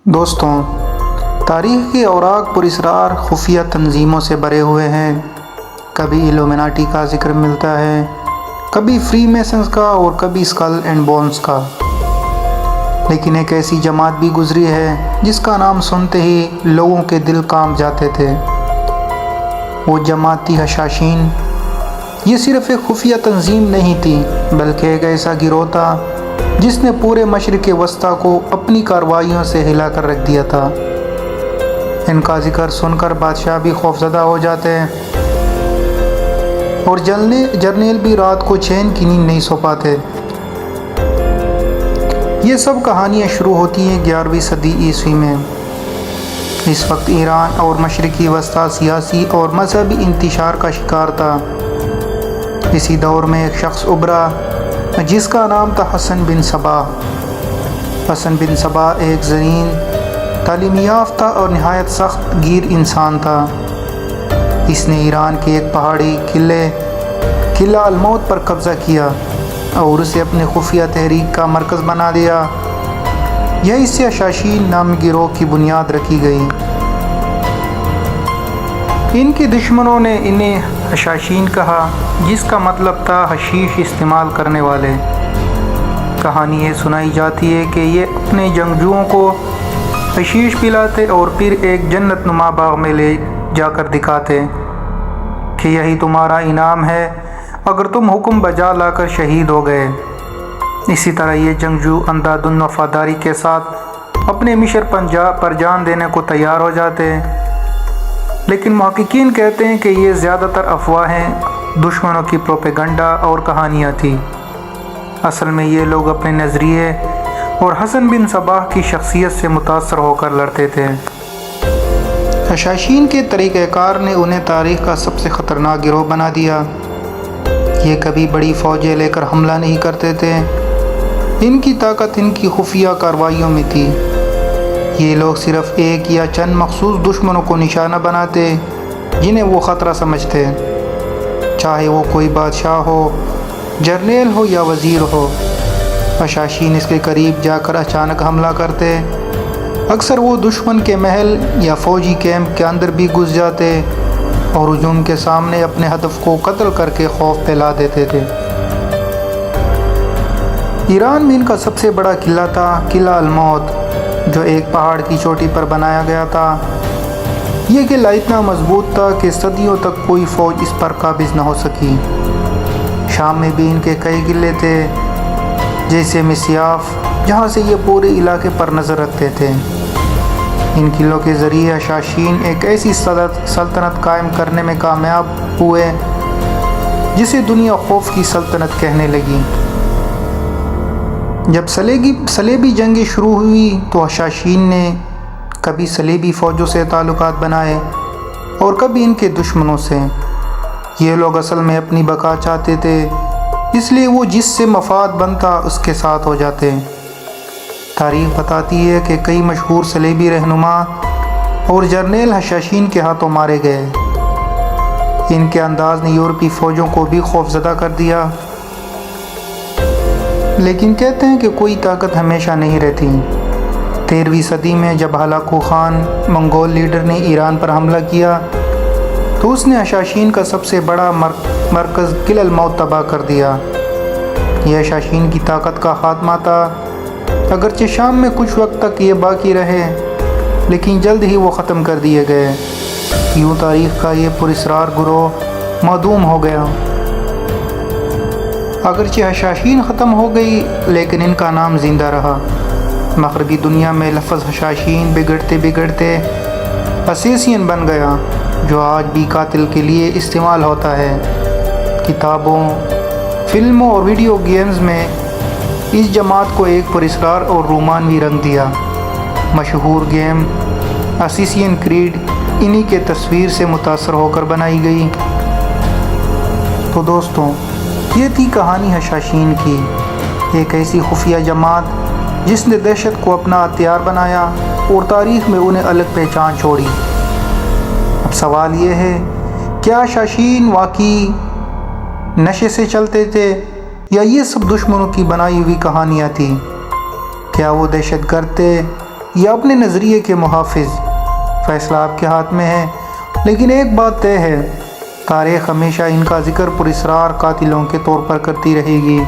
دوستوں، تاریخ کے اوراق پراسرار خفیہ تنظیموں سے بھرے ہوئے ہیں۔ کبھی ایلومیناٹی کا ذکر ملتا ہے، کبھی فری میسنز کا اور کبھی اسکل اینڈ بونز کا۔ لیکن ایک ایسی جماعت بھی گزری ہے جس کا نام سنتے ہی لوگوں کے دل کانپ جاتے تھے۔ وہ جماعت تھی حشاشین۔ یہ صرف ایک خفیہ تنظیم نہیں تھی، بلکہ ایک ایسا گروہ تھا جس نے پورے مشرق وسطیٰ کو اپنی کارروائیوں سے ہلا کر رکھ دیا تھا۔ ان کا ذکر سن کر بادشاہ بھی خوفزدہ ہو جاتے اور جرنیل بھی رات کو چین کی نیند نہیں سو پاتے۔ یہ سب کہانیاں شروع ہوتی ہیں 11ویں صدی عیسوی میں۔ اس وقت ایران اور مشرقی وسطیٰ سیاسی اور مذہبی انتشار کا شکار تھا۔ اسی دور میں ایک شخص ابھرا جس کا نام تھا حسن بن صبا۔ حسن بن صبا ایک ذہین، تعلیم یافتہ اور نہایت سخت گیر انسان تھا۔ اس نے ایران کے ایک پہاڑی قلعہ الموت پر قبضہ کیا اور اسے اپنے خفیہ تحریک کا مرکز بنا دیا۔ یہیں سے حشاشین نامی گروہ کی بنیاد رکھی گئی۔ ان کے دشمنوں نے انہیں حشاشین کہا، جس کا مطلب تھا حشیش استعمال کرنے والے۔ کہانی یہ سنائی جاتی ہے کہ یہ اپنے جنگجوؤں کو حشیش پلاتے اور پھر ایک جنت نما باغ میں لے جا کر دکھاتے کہ یہی تمہارا انعام ہے اگر تم حکم بجا لا کر شہید ہو گئے۔ اسی طرح یہ جنگجو اندھادھند وفاداری کے ساتھ اپنے مشن پر جان دینے کو تیار ہو جاتے۔ لیکن محققین کہتے ہیں کہ یہ زیادہ تر افواہیں، دشمنوں کی پروپیگنڈا اور کہانیاں تھیں۔ اصل میں یہ لوگ اپنے نظریے اور حسن بن صبا کی شخصیت سے متاثر ہو کر لڑتے تھے۔ حشاشین کے طریقہ کار نے انہیں تاریخ کا سب سے خطرناک گروہ بنا دیا۔ یہ کبھی بڑی فوجیں لے کر حملہ نہیں کرتے تھے۔ ان کی طاقت ان کی خفیہ کارروائیوں میں تھی۔ یہ لوگ صرف ایک یا چند مخصوص دشمنوں کو نشانہ بناتے جنہیں وہ خطرہ سمجھتے، چاہے وہ کوئی بادشاہ ہو، جرنیل ہو یا وزیر ہو۔ حشاشین اس کے قریب جا کر اچانک حملہ کرتے۔ اکثر وہ دشمن کے محل یا فوجی کیمپ کے اندر بھی گھس جاتے اور ہجوم کے سامنے اپنے ہدف کو قتل کر کے خوف پھیلا دیتے تھے۔ ایران میں ان کا سب سے بڑا قلعہ تھا قلعہ الموت، جو ایک پہاڑ کی چوٹی پر بنایا گیا تھا۔ یہ قلعہ اتنا مضبوط تھا کہ صدیوں تک کوئی فوج اس پر قابض نہ ہو سکی۔ شام میں بھی ان کے کئی قلعے تھے، جیسے مسیاف، جہاں سے یہ پورے علاقے پر نظر رکھتے تھے۔ ان قلعوں کے ذریعے حشاشین ایک ایسی سلطنت قائم کرنے میں کامیاب ہوئے جسے دنیا خوف کی سلطنت کہنے لگی۔ جب صلیبی جنگیں شروع ہوئی تو حشاشین نے کبھی صلیبی فوجوں سے تعلقات بنائے اور کبھی ان کے دشمنوں سے۔ یہ لوگ اصل میں اپنی بقا چاہتے تھے، اس لیے وہ جس سے مفاد بنتا اس کے ساتھ ہو جاتے۔ تاریخ بتاتی ہے کہ کئی مشہور صلیبی رہنما اور جرنیل حشاشین کے ہاتھوں مارے گئے۔ ان کے انداز نے یورپی فوجوں کو بھی خوفزدہ کر دیا۔ لیکن کہتے ہیں کہ کوئی طاقت ہمیشہ نہیں رہتی۔ 13ویں صدی میں جب ہلاکو خان منگول لیڈر نے ایران پر حملہ کیا تو اس نے حشاشین کا سب سے بڑا مرکز قلعہ الموت تباہ کر دیا۔ یہ حشاشین کی طاقت کا خاتمہ تھا۔ اگرچہ شام میں کچھ وقت تک یہ باقی رہے، لیکن جلد ہی وہ ختم کر دیے گئے۔ یوں تاریخ کا یہ پراسرار گروہ معدوم ہو گیا۔ اگرچہ حشاشین ختم ہو گئی، لیکن ان کا نام زندہ رہا۔ مغربی دنیا میں لفظ حشاشین بگڑتے بگڑتے اسیسین بن گیا، جو آج بھی قاتل کے لیے استعمال ہوتا ہے۔ کتابوں، فلموں اور ویڈیو گیمز میں اس جماعت کو ایک پراسرار اور رومانوی رنگ دیا۔ مشہور گیم اسیسین کریڈ انہی کے تصویر سے متاثر ہو کر بنائی گئی۔ تو دوستوں، یہ تھی کہانی حشاشین کی، ایک ایسی خفیہ جماعت جس نے دہشت کو اپنا ہتھیار بنایا اور تاریخ میں انہیں الگ پہچان چھوڑی۔ اب سوال یہ ہے، کیا حشاشین واقعی نشے سے چلتے تھے یا یہ سب دشمنوں کی بنائی ہوئی کہانیاں تھیں؟ کیا وہ دہشت گرد تھے یا اپنے نظریے کے محافظ، فیصلہ آپ کے ہاتھ میں ہے۔ لیکن ایک بات طے ہے، تاریخ ہمیشہ ان کا ذکر پراسرار قاتلوں کے طور پر کرتی رہے گی۔